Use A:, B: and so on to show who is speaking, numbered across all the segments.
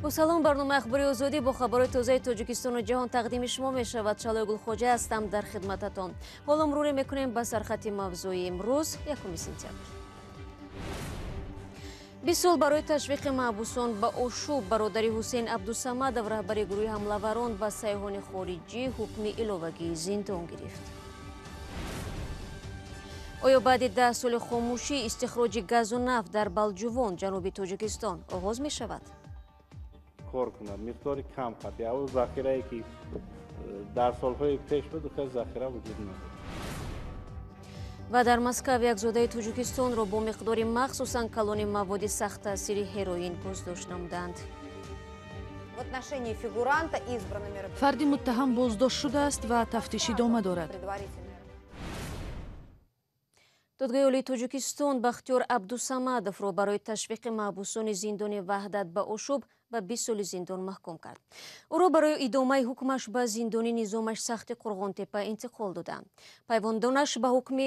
A: با سلام، برنامه اخباری آزادی با خبرهای تازه تاجیکستان و جهان تقدیم شما می شود. شالای گلخوجه هستم در خدمتتان. حالا مرور میکنیم به سرخط موضوعی امروز 1 سپتامبر. 20 سال برای تشویق محبوسان به اشوب، برادری حسین عبدالصمدов رهبری گروه حمله‌آوران و سیاحان خارجی حکم الوواگی زندان گرفت. آیا بعد 10 سال خاموشی استخراج گاز و نفت در بلجوان جنوب تاجیکستان آغاز می شود؟
B: کار کند مقداری کم قطعی او ذخیره‌ای که در سالهای پیش بود خیلی ذخیره وجود نداشت.
A: و در مسکو یک زاده تاجیکستان را با مقداری مخصوصاً کلان مواد سخت تاثیر ҳероин بازداشت نمودند.
C: фарди муттаҳам боздошт шудааст ва тафтиш идома дорад.
A: دادگاه عالی تاجیکستان بختیار عبدالصمدовро برای تشویق محبوسان زندان وحدت به اشوب به 20 سال زندان محکوم کرد. او را برای ادامه حکمش به زندانی نظامش سخت قرغانتپه انتقال دادند. پیوندانش به حکم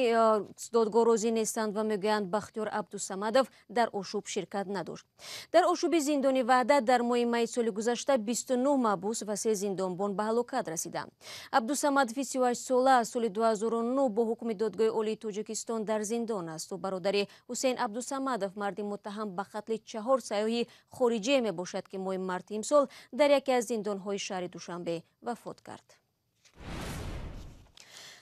A: دادگاه راضی نیستند و میگویند بختیار عبدالصمدov در اشوب شرکت نداشت. در اشوب زندان وحدت در ماه می سال گذشته 29 محبوس و 3 زندانبان به هلاکت رسیدند. عبدالصمدov 38 ساله از سال 2009 با حکم دادگاه عالی تاجیکستان در زندان است و برادر حسین عبدالصمدov مرد متهم به قتل 4 سیاح خارجی می باشد که ماه مارس امسال در یکی از زندان‌های شهر دوشنبه وفات کرد.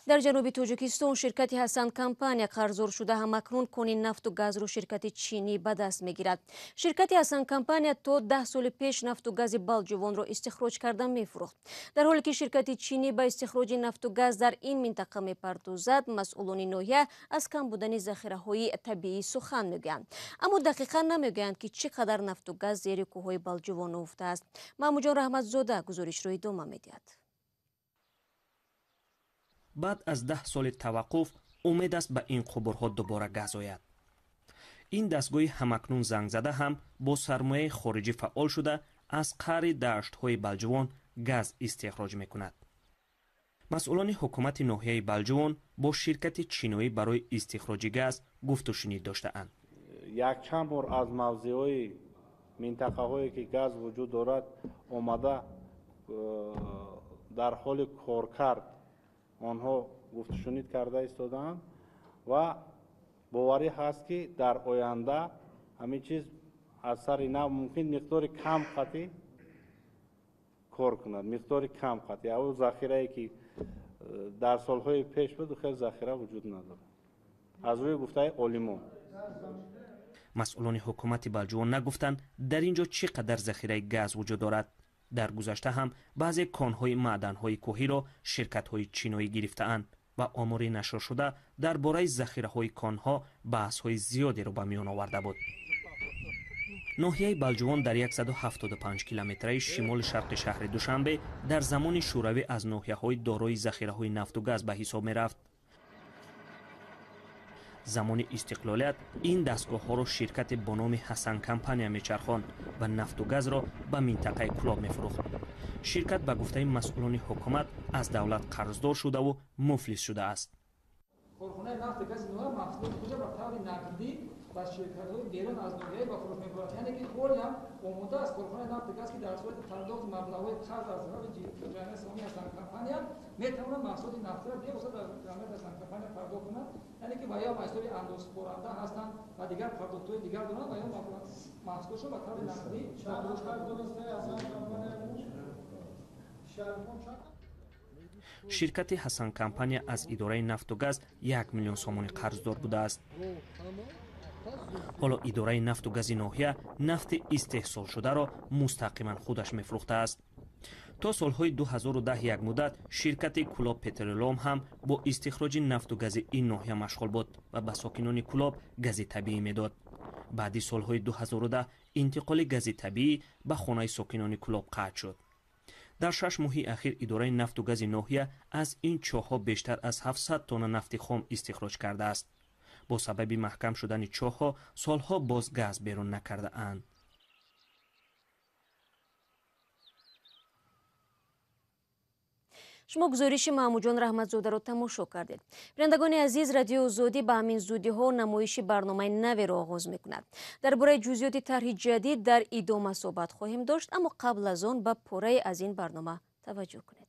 A: در جنوب تاجیکستان شرکت حسن کمپانی قرضدار شده همکنون کان نفت و گاز را شرکت چینی به دست میگیرد. شرکت حسن کمپانی تا 10 سال پیش نفت و گاز بلجوان را استخراج کرده میفروخت. در حالی که شرکت چینی به استخراج نفت و گاز در این منطقه میپردازد، مسئولان ناحیه از کم بودن ذخیره‌های طبیعی سخن میگویند، اما دقیقا نمیگویند که چقدر نفت و گاز زیر کوههای بلجوان افته است. محمود جان رحمتزاده گزارش را ادامه میدهد.
D: بعد از 10 سال توقف امید است به این قبرها دوباره گاز آید. این دستگاه همکنون زنگ زده هم با سرمایه خارجی فعال شده از قعر دشت‌های بلجوان گاز استخراج میکند. مسئولان حکومت ناحیه بلجوان با شرکت چینی برای استخراج گاز گفت و شنید داشته‌اند.
B: یک چند بار از موضع‌های منطقه‌هایی که گاز وجود دارد آمده در حال کارکرد آنها گفت شنید کرده ایستادند و باوری هست که در آینده همین چیز از سر اینا ممکن مقدار کم قطعی کار کند، مقدار کم قطعی او ذخیره‌ای که در سالهای پیش بود خیلی ذخیره وجود نداره از روی گفته عالمان.
D: مسئولان حکومت بلجوان نگفتند در اینجا چقدر ذخیره گاز وجود دارد. در گذشته هم بعضی کانهای معدن‌های کوهی را شرکت‌های چینی گرفته‌اند و آمار نشر شده درباره ذخیره‌های کانها بحث‌های زیادی را به میان آورده بود. ناحیه بلجوان در 175 کیلومتری شمال شرق شهر دوشنبه در زمان شوروی از ناحیه‌های دارای ذخیره‌های نفت و گاز به حساب می‌رفت. زمان استقلالیت این دستگاه‌ها را شرکت با نام حسن کمپانی میچرخاند و نفت و گاز را به منطقه کلاب میفروخت. شرکت به گفته مسئولان حکومت از دولت قرضدار شده و مفلس شده است.
E: کارخانه نفت گاز نو محصول کجا به طور نقدی با شرکت‌های بیرون از ناحیه به فروش می‌برد. یعنی که کلی هم آماده است کارخانه نفت گاز که در صورت پرداخت مبلغ‌های قرض از طرف جامعه اسلامی حسن کمپانی می‌تواند محصول نفت را بیاورد در جامعه حسن کمپانی پرداخت کند. یعنی که باید محصول اندازه‌خورنده هستند و دیگر پرداخت‌های دیگر دارند و یا محصولش را به طور نقدی فروش
D: شرکت حسن کمپانی از اداره نفت و گاز 1 میلیون سومانی قرضدار بوده است. حالا اداره نفت و گاز ناحیه نفت استحصال شده را مستقیما خودش میفروخته است. تا سالهای 2010 یک مدت شرکت کلاب پترولوم هم با استخراج نفت و گاز این ناحیه مشغول بود و به ساکنان کلاب گاز طبیعی میداد. بعد سالهای 2010 انتقال گاز طبیعی به خانه ساکنان کلاب قطع شد. در 6 ماه اخیر اداره نفت و گاز ناحیه از این چاه‌ها بیشتر از 700 تن نفت خام استخراج کرده است. با سبب محکم شدن چاه‌ها سالها باز گاز بیرون نکرده اند.
A: شما گزارش محمودجان رحمتزاده را تماشا کردید. بینندگان عزیز، رادیو آزادی به همین زودی ها نمایش برنامه نوی را آغاز میکند. درباره جزئیات طرح جدید در ادامه صحبت خواهیم داشت، اما قبل از آن به پاره از این برنامه توجه کنید.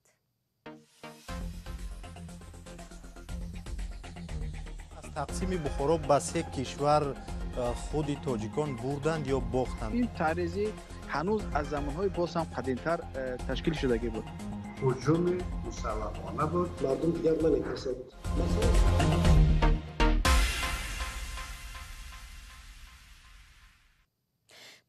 F: از تقسیم بخارا به 3 کشور خود تاجیکان بردند یا باختند.
G: این تعرضی هنوز از زمانهای باز هم قدیمتر تشکیل شدگی بود.
H: هجوم مسلحانه بود.
I: مردم دیگر نمی‌ترسند.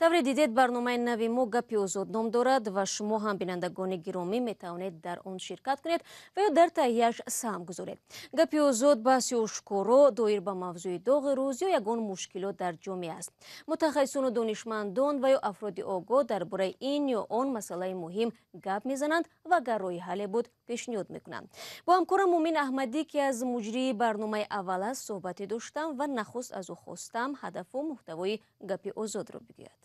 A: тавре дидед, барномаи нави мо гапи озод ном дорад ва шумо ҳам бинандагони гиромӣ метавонед дар он ширкат кунед ва ё дар таҳияш саҳм гузоред. Гапи озод баҳси ошкоро доир ба мавзӯи доғи рӯз ё ягон мушкилот дар ҷомеа аст. Мутахассисону донишмандон ва ё афроди огоҳ дар бораи ин ё он масъалаи муҳим гап мезананд ва агар роҳи ҳалле буд пешниҳод мекунанд. Бо ҳамкорам Муъмин Аҳмадӣ ки аз муҷрии барномаи аввал аст суҳбате доштам ва нахуст аз ӯ хостам ҳадафу муҳтавои гапи озодро бигӯяд.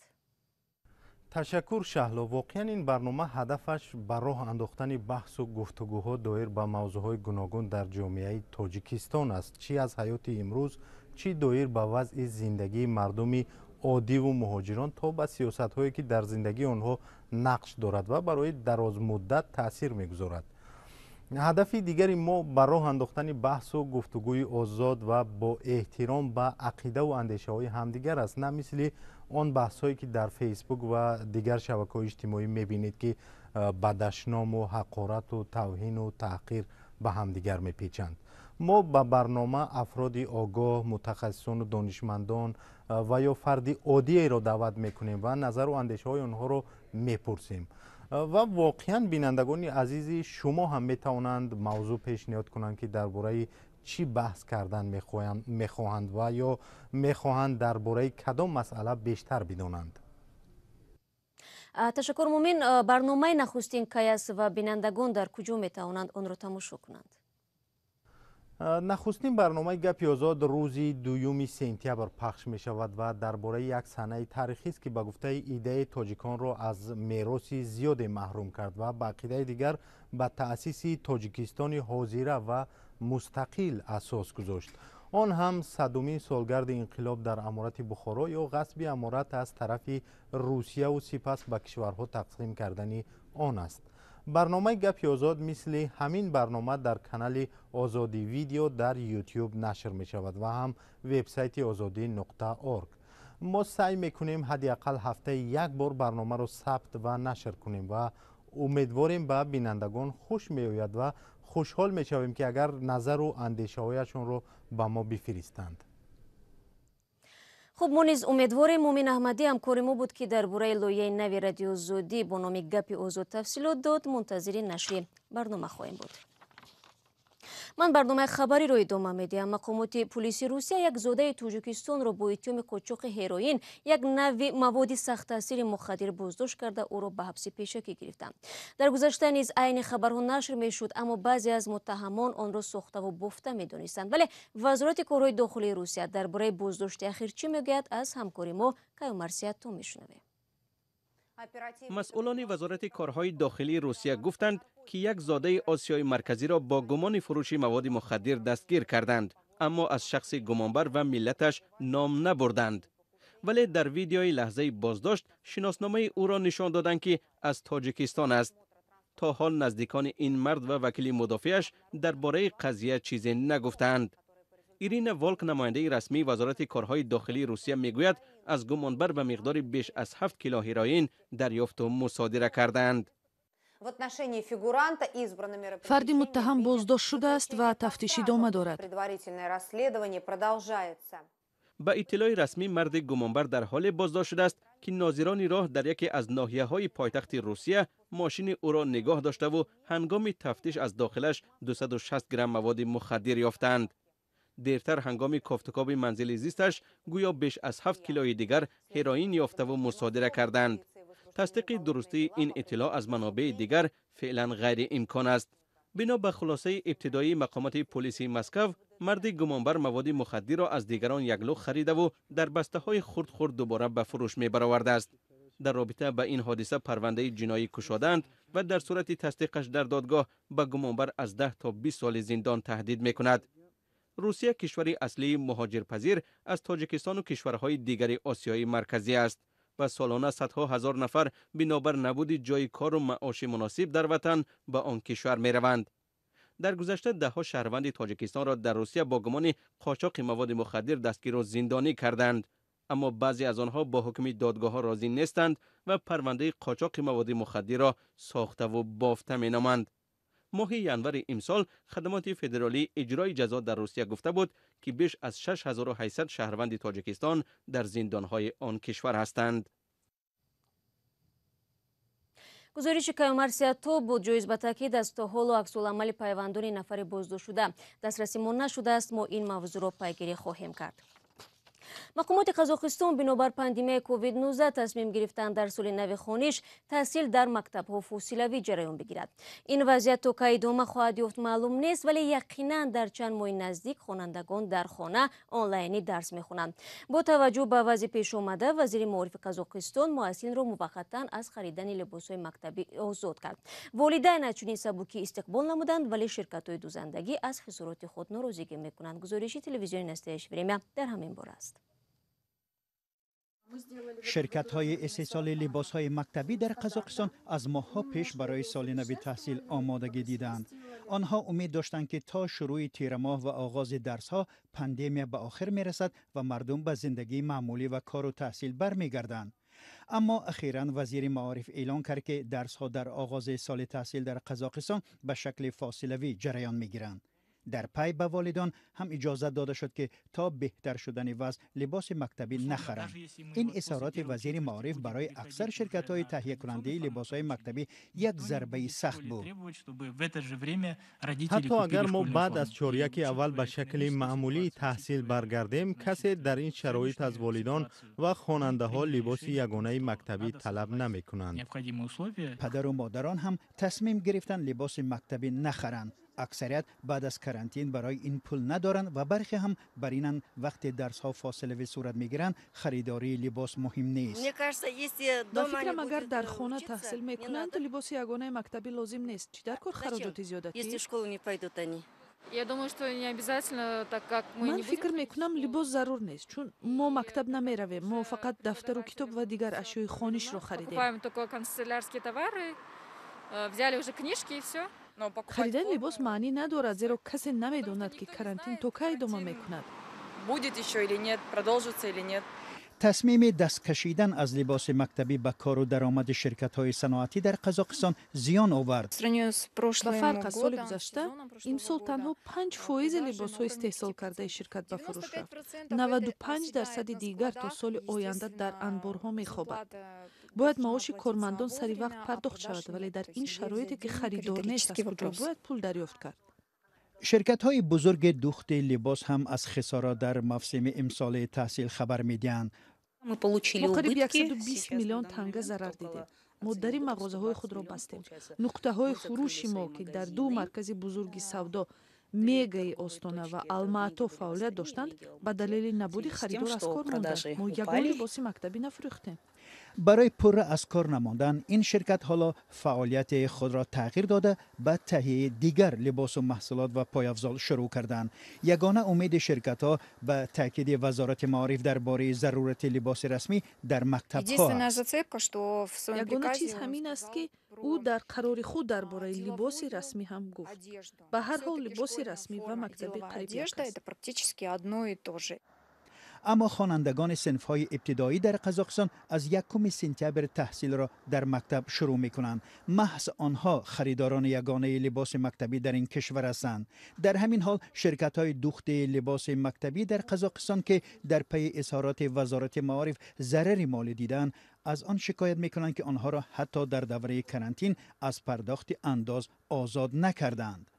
F: تشکر شهلا. واقعا این برنامه هدفش به راه انداختن بحث و گفتگوها دایر به موضوعهای گوناگون در جامعه تاجیکستان است، چی از حیات امروز، چی دایر به وضع زندگی مردم عادی و مهاجران تا به سیاست‌هایی که در زندگی آنها نقش دارد و برای دراز مدت تاثیر می‌گذارد. هدف دیگری ما به راه انداختن بحث و گفتگوی آزاد و با احترام به عقیده و اندیشه‌های همدیگر است، نه مثل آن بحث‌هایی که در فیسبوک و دیگر شبکه‌های اجتماعی می‌بینید که بدشنام و حقارت و توهین و تحقیر به همدیگر می‌پیچند. ما به برنامه افرادی آگاه، متخصصان و دانشمندان و یا فردی عادی را دعوت می‌کنیم و نظر و اندیشه‌های آنها را می‌پرسیم. و واقعا بینندگان عزیزی شما هم میتوانند موضوع پیشنهاد کنند که درباره چی بحث کردن میخواهند و یا میخواهند درباره کدام مسئله بیشتر بدانند.
A: تشکر مومین. برنامه نخستین کی است و بینندگان در کجا میتوانند آن را تماشا کنند؟
F: نخستین برنامه گپی آزاد روزی 2 سپتامبر پخش می شود و درباره یک صحنه تاریخی است که به گفته ایده تاجیکان را از میراث زیاد محروم کرد و به عقیده دیگر به تأسیس تاجیکستان حاضره و مستقل اساس گذاشت. آن هم 100مین سالگرد انقلاب در امارت بخارا یا غصب امارت از طرف روسیه و سپس به کشورها تقسیم کردن آن است. برنامه گپی آزاد مثل همین برنامه در کانال آزادی ویدیو در یوتیوب نشر می شود و هم وبسایت azadi.org. ما سعی میکنیم حداقل هفته یک بار برنامه را ثبت و نشر کنیم و امیدواریم به بینندگان خوش می آید و خوشحال می شویم که اگر نظر و اندیشه هایشان را به ما بفرستند.
A: خب ما نیز امیدواریم. مومین احمدی همکار ما بود که درباره لایحه نوی رادیو آزادی با نام گپی آزاد تفصیلات داد. منتظر نشر برنامه خواهیم بود. من برنامه خبری رو ادامه میدم. مقامات پلیس روسیه یک زاده تاجیکستان را با اتهام قاچاق ҳероин، یک نوع مواد سخت تاثیر مخدر بازداشت کرده او را به حبس پیشکی گرفتند. در گذشته نیز عین خبرها نشر میشد، اما بعضی از متهمان آن را ساخته و بافته میدانستند. ولی وزارت کارهای داخلی روسیه درباره بازداشت اخیر چی میگوید؟ از همکار ما کیومرثیت تو میشنویم.
J: مسئولان وزارت کارهای داخلی روسیه گفتند که یک زاده آسیای مرکزی را با گمان فروش مواد مخدر دستگیر کردند، اما از شخص گمانبر و ملتش نام نبردند. ولی در ویدیوی لحظه بازداشت شناسنامه او را نشان دادند که از تاجیکستان است. تا حال نزدیکان این مرد و وکیل مدافعش درباره قضیه چیزی نگفتند. ایرین والک نماینده رسمی وزارت کارهای داخلی روسیه میگوید از گمانبر به مقدار بیش از 7 کیلو هروئین دریافت و مصادره کردند.
C: фарди муттаҳам боздошт шудааст ва тафтиш идома дорад.
J: با اطلاع رسمی مرد گمانبر در حال بازداشت شده است که ناظران راه در یکی از ناحیه‌های پایتخت روسیه ماشین او را نگاه داشته و هنگام تفتیش از داخلش 260 گرم مواد مخدر یافتند. دیرتر هنگام کافتکاب منزل زیستش گویا بیش از 7 کیلوی دیگر هروئین یافته و مصادره کردند. تصدیق درستی این اطلاع از منابع دیگر فعلا غیر امکان است. بنا به خلاصه ابتدایی مقامات پلیس مسکو، مرد گمانبر مواد مخدر را از دیگران یگلو خریده و در بسته های خرد خرد دوباره به فروش می برآورده است. در رابطه با این حادثه پرونده جنایی گشودند و در صورت تصدیقش در دادگاه به گمانبر از 10 تا 20 سال زندان تهدید میکند. روسیه کشوری اصلی مهاجرپذیر از تاجیکستان و کشورهای دیگر آسیای مرکزی است و سالانه صدها هزار نفر بنابر نبود جای کار و معاش مناسب در وطن به آن کشور می روند. در گذشته دهها شهروند تاجیکستان را در روسیه با گمان قاچاق مواد مخدر دستگیر و زندانی کردند، اما بعضی از آنها با حکم دادگاه ها راضی نیستند و پرونده قاچاق مواد مخدر را ساخته و بافته می نامند. ماه ینور امسال خدمات فدرالی اجرای جزا در روسیه گفته بود که بیش از 6800 شهروند تاجیکستان در زندانهای آن کشور هستند.
A: گزارش کیومرسیاتو بود جویز به تاکید از تا حال و عکس‌العمل پیوندان نفر بازداشت شده دسترسیمان نشده است. ما این موضوع را پیگیری خواهیم کرد. مقامات قزاقستان بنابر پاندمیای کووید 19 تصمیم گرفتند در سال نو خوانش تحصیل در مکتب‌ها فاصله‌ای جریان بگیرد. این وضعیت تا کی ادامه خواهد یافت معلوم نیست، ولی یقینا در چند ماه نزدیک خوانندگان در خانه آنلاینی درس می‌خوانند. با توجه به وضع پیش آمده وزیر معارف قزاقستان محصلین را موقتا از خریدن لباس‌های مکتبی آزاد کرد. والدین چنین سبکی استقبال نمودند، ولی شرکت‌های دوزندگی از خسارات خود ناراضگی می‌کنند. گزارش تلویزیون نستایش وریمیا در همین باره است.
I: شرکت‌های استحصال لباس‌های مکتبی در قزاقستان از ماه‌ها پیش برای سال نو تحصیل آمادگی دیدند. آنها امید داشتند که تا شروع تیر ماه و آغاز درس‌ها پاندمی به آخر می‌رسد و مردم به زندگی معمولی و کار و تحصیل برمیگردند. اما اخیراً وزیر معارف اعلان کرد که درس‌ها در آغاز سال تحصیل در قزاقستان به شکل فاصله‌ای جریان می‌گیرند. در پی به والدان هم اجازه داده شد که تا بهتر شدن وضع لباس مکتبی نخرند. این اظهارات وزیر معارف برای اکثر شرکت‌های تهیه کننده لباس‌های مکتبی یک ضربه سخت بود.
F: حتی اگر ما بعد از چهاریک اول به شکل معمولی تحصیل برگردیم، کسی در این شرایط از والدان و خواننده‌ها لباس یگانه مکتبی طلب نمی‌کنند.
I: پدر و مادران هم تصمیم گرفتن لباس مکتبی نخرند. اکثریت بعد از کرانتین برای این پول ندارند و برخی هم برینن وقت درس ها فاصله صورت میگیرند خریداری لباس مهم نیست.
C: با فکرم اگر در خانه تحصیل میکنند لباس یگانه مکتبی لازم نیست. چی در کار خراجات زیادتی؟ من فکر میکنم لباس ضرور نیست، چون ما مکتب نمیرویم. ما فقط دفتر و کتاب و دیگر اشیای خانش رو خریدیم. خریدن لباس معنی ندارد، زیرا کسی نمیداند که کرانتین تا کی ادامه میکند.
I: تصمیم دست کشیدن از لباس مکتبی به کار و درآمد شرکت‌های صنعتی در قزاقستان زیان آورد.
C: با فرق از سال گذشته، امسال تنها 5% لباس‌های استحصال کرده شرکت به فروش رفت. 95% دیگر تا سال آینده در انبارها می‌خوابد. باید معاش کارمندان سری وقت پرداخت شود، ولی در این شرایطی که خریدار نیست از کجا باید پول دریافت کرد؟
I: شرکت‌های بزرگ دوخت لباس هم از خسارات در موسم امسال تحصیل خبر می‌دهند.
C: ما قریب 120 میلیون تنگه ضرر دیدیم. ما در این مغازه‌های خود را بستیم. نقطه‌های فروش ما که در دو مرکز بزرگ سودا میگای استانه و الماتو فعالیت داشتند به دلیل نبود خریدار از کار ماندند. ما یگان لباس مکتبی نفروختیم.
I: برای پر از کار نماندن این شرکت حالا فعالیت خود را تغییر داده به تهیه دیگر لباس و محصولات و پایافزال شروع کردند. یگانه امید شرکت ها به تاکید وزارت معارف درباره ضرورت لباس رسمی در مکتب ها است.
C: یگانه چیز همین است که او در قرار خود درباره لباس رسمی هم گفت. به هر حال لباس رسمی و مکتبی قریب یک است.
I: اما خوانندگان صنف‌های ابتدایی در قزاقستان از 1 سپتامبر تحصیل را در مکتب شروع می‌کنند. محض آنها خریداران یگانه لباس مکتبی در این کشور هستند. در همین حال شرکت‌های دوخت لباس مکتبی در قزاقستان که در پی اظهارات وزارت معارف ضرر مالی دیدند، از آن شکایت می‌کنند که آنها را حتی در دوره کرانتین از پرداخت انداز آزاد نکردند.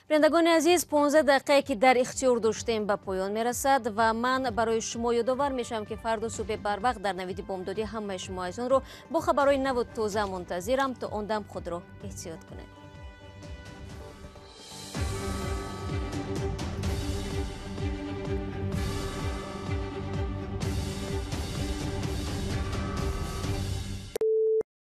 A: بینندگان عزیز، 15 دقیقه که در اختیار داشتیم به پایان میرسد و من برای شما یادآور میشم که فردا صبح بر وقت در نوید بامدادی همه شما عزیزان رو با خبرهای نو و تازه منتظرم. تا آن دم خود را احتیاط کنید.